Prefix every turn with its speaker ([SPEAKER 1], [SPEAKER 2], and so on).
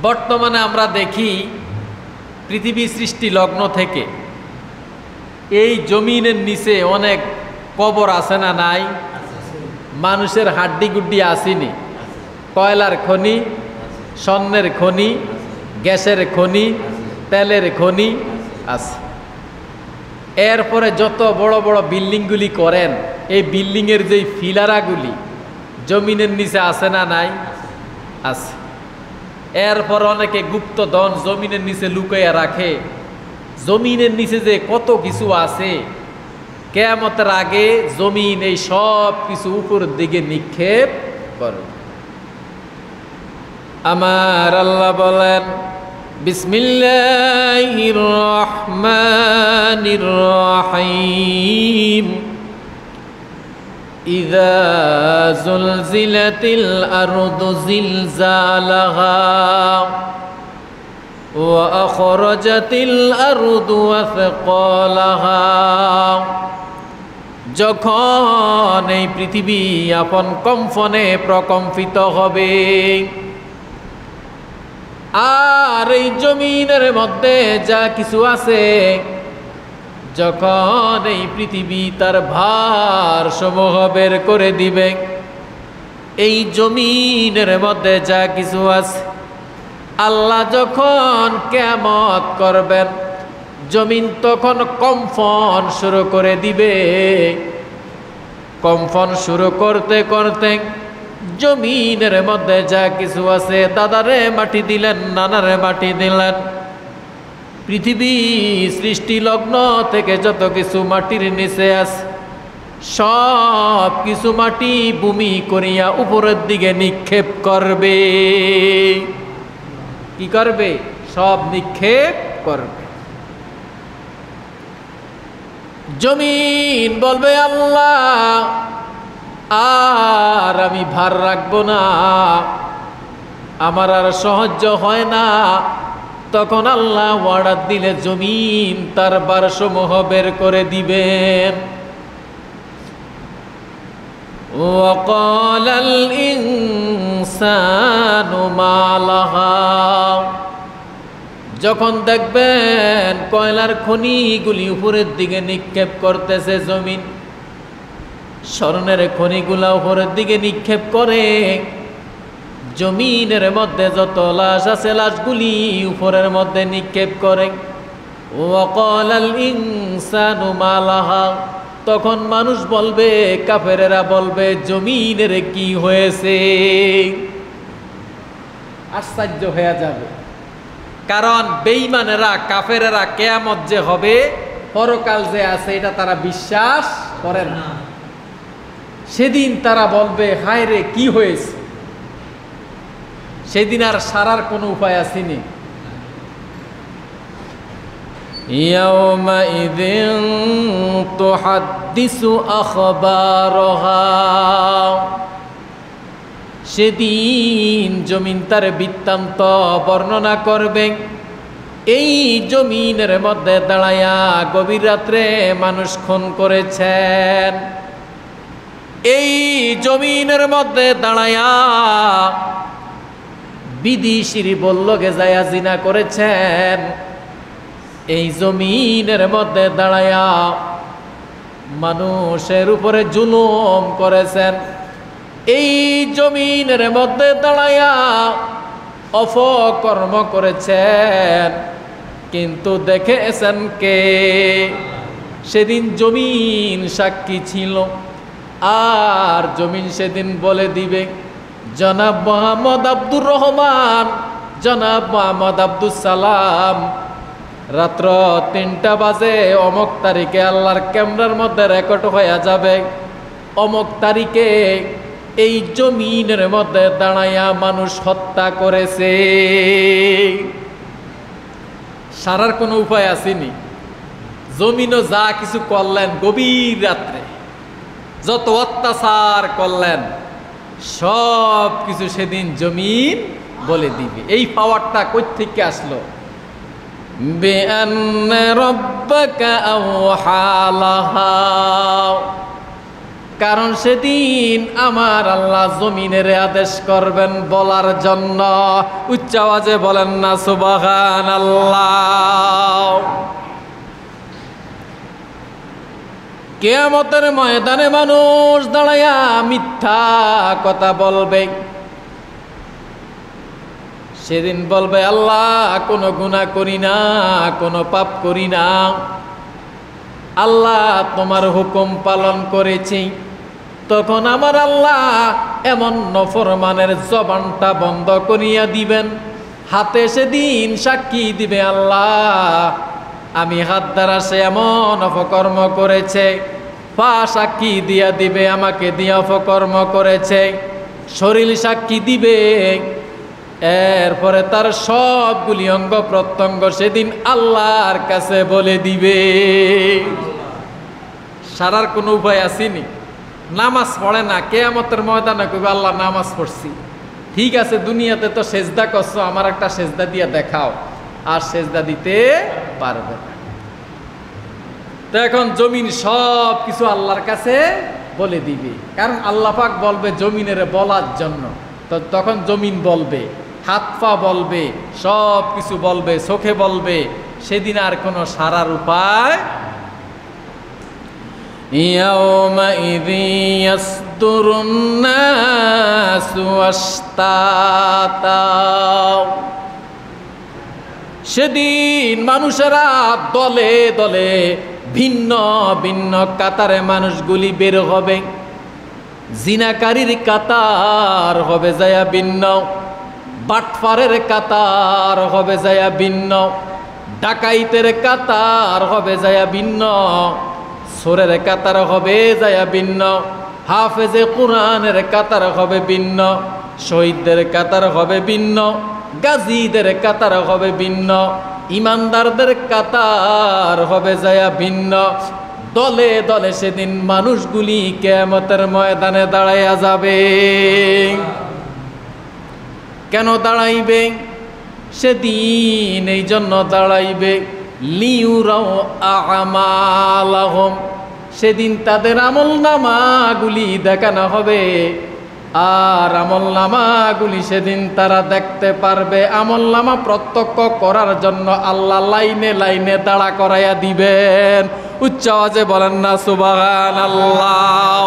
[SPEAKER 1] বর্তমানে আমরা দেখি পৃথিবী সৃষ্টি লগ্ন থেকে এই জমিনের নিচে অনেক কবর আছে না নাই? মানুষের হাড্ডি গুড্ডি আসেনি। কয়লার খনি, স্বর্ণের খনি, গ্যাসের খনি, তেলের খনি আছে। এরপরে যত বড় বড় বিল্ডিংগুলি করেন, এই বিল্ডিংয়ের যেই ফিলারাগুলি জমিনের নিচে আছে না নাই? আছে। এরপর অনেকে গুপ্ত ধন জমিনের নিচে লুকাইয়া রাখে। জমিনের নিচে যে কত কিছু আছে, কিয়ামতের আগে জমিন এই সব কিছু উপরের দিকে নিক্ষেপ করে। আমার আল্লাহ বলেন, বিসমিল্লাহির রহমানির রহিম, ইযা যুলজিলাতিল আরদু জিলজালাহা ওয়া আখরাজাতিল আরদু আথকালাহা। যখন এই পৃথিবী আপন কম্পনে প্রকম্পিত হবে আর এই জমিনের মধ্যে যা কিছু আছে, যখন এই পৃথিবী তার ভার সমূহ বের করে দিবে, এই জমিনের মধ্যে যা কিছু আছে, আল্লাহ যখন কিয়ামত করবেন, জমিন তখন কম্পন শুরু করে দিবে। কম্পন শুরু করতে করতে জমিনের মধ্যে যা কিছু আছে, দাদারে মাটি দিলেন, নানারে মাটি দিলেন, পৃথিবী সৃষ্টি লগ্ন থেকে যত কিছু মাটির নিচে আছে সব কিছু মাটি ভূমি করিয়া উপরের দিকে নিক্ষেপ করবে। কি করবে? সব নিক্ষেপ করবে। জমিন বলবে, আল্লাহ আর আমি ভার রাখবো না, আমার আর সহ্য হয় না। তখন আল্লাহ অর্ডার দিলে জমিন তার ভারসমূহ বের করে দিবেন। ওয়াকালাল ইনসানু মা লাহা। যখন দেখবেন কয়লার খনিগুলি উপরের দিকে নিক্ষেপ করতেছে জমিন, স্বর্ণের খনিগুলা উপরের দিকে নিক্ষেপ করে, জমিনের মধ্যে যত লাশ আছে লাশগুলি উপরের মধ্যে নিক্ষেপ করে। ওয়াকালাল ইনসানু মা লাহা। তখন মানুষ বলবে, কাফেরেরা বলবে, জমিনের কি হয়েছে? আশ্চর্য হয়ে যাবে, কারণ বেঈমানেরা, কাফেরেরা কিয়ামত যে হবে, পরকাল যে আছে, এটা তারা বিশ্বাস করে না। সেদিন তারা বলবে, হায় রে কি হয়েছে? সেদিন আর সারার কোনো উপায় আসেনি। ইয়াউমাইযিন তুহাদ্দিসু আখবারহা। সেদিন জমিন তার বৃত্তান্ত বর্ণনা করবে। এই জমিনের মধ্যে দাঁড়ায়া গভীর রাত্রে মানুষ খুন করেছেন, এই জমিনের মধ্যে দাঁড়ায়া বিদেশির বল্লগে যায়া জিনা করেছেন, এই জমিনের মধ্যে দাঁড়ায়া মানুষের উপরে জুলুম করেছেন, এই জমিনের মধ্যে দাঁড়ায়া অপকর্ম করেছেন। কিন্তু দেখেছেন কে? সেদিন জমিন সাক্ষী ছিল। আর জমিন সেদিন বলে দিবে, জনাব মোহাম্মদ আব্দুর রহমান, জনাব মোহাম্মদ আব্দুল সালাম, রাত্র ৩টা বাজে অমুক তারিখে আল্লাহর ক্যামেরার মধ্যে রেকর্ড হয়ে যাবে, অমুক তারিখে এই জমিনের মধ্যে দাঁড়াইয়া মানুষ হত্যা করেছে। সারার কোনো উপায় আসেনি। জমিনও যা কিছু করলেন গভীর রাত্রে, যত অত্যাচার করলেন সব কিছু সেদিন জমিন বলে দিবে। এই পাওয়ারটা কই থেকে আসলো? বিআন্না রাব্বাকা আওহা লাহা। কারণ সেদিন আমার আল্লাহ জমিনের আদেশ করবেন বলার জন্য। উচ্চ আওয়াজে বলেন না সুবহানাল্লাহ। কিয়ামতের ময়দানে মানুষ দাঁড়ায়া মিথ্যা কথা বলবে। সেদিন বলবে আল্লাহ কোনো গুনাহ করি না, কোনো পাপ করি না, আল্লাহ তোমার হুকুম পালন করেছি। তখন আমার আল্লাহ এমন নফরমানের জবানটা বন্ধ করিয়া দিবেন, হাতে সেদিন সাক্ষী দিবে আল্লাহ আমি হাত দ্বারা সে এমন অপকর্ম করেছে, পা সাক্ষী দিয়া দিবে আমাকে দিয়া অপকর্ম করেছে, শরীর সাক্ষী দিবে, এরপরে তার সবগুলি অঙ্গ প্রত্যঙ্গ সেদিন আল্লাহর কাছে বলে দিবে। সারার কোনো উপায় আসেনি। নামাজ পড়ে না, কিয়ামতের ময়দানে কইবে আল্লাহ নামাজ পড়ছি, ঠিক আছে দুনিয়াতে তো সেজদা করছো, আমার একটা সেজদা দিয়ে দেখাও, আর সেজদা দিতে পারবে না। তো এখন জমিন সব কিছু আল্লাহর কাছে বলে দিবে, কারণ আল্লাহ পাক বলবে জমিনের বলার জন্য। তো তখন জমিন বলবে, হাত পা বলবে, সব কিছু বলবে, চোখে বলবে, সেদিন আর কোনো সারার উপায়। ইয়াউমাইযি ইয়াসদুরুন নাসু আশতাতা, সেদিন মানুষেরা দলে দলে ভিন্ন ভিন্ন কাতারে মানুষগুলি বের হবে। জিনাকারীর কাতার হবে যায়া ভিন্ন, বাটফারের কাতার হবে যায়া ভিন্ন, ডাকাইতের কাতার হবে যায়া ভিন্ন, সোরের কাতার হবে যায়া ভিন্ন, হাফেজে কুরআনের কাতার হবে ভিন্ন, শহীদদের কাতার হবে ভিন্ন, গাজীদের কাতার হবে ভিন্ন, ইমানদারদের কাতার হবে যায়া ভিন্ন। দলে দলে সেদিন মানুষগুলি কিয়ামতের ময়দানে দাঁড়াইয়া যাবে। কেন দাঁড়াইবে? সেদিন এই জন্য দাঁড়াইবে লিউরাও আমালাহুম, সেদিন তাদের আমলনামাগুলি দেখানো হবে, আর আমলনামাগুলি সেদিন তারা দেখতে পারবে। আমলনামা প্রত্যক্ষ করার জন্য আল্লাহ লাইনে লাইনে দাঁড়া করাইয়া দিবেন। উচ্চ আওয়াজে বলেন না সুবহানাল্লাহ।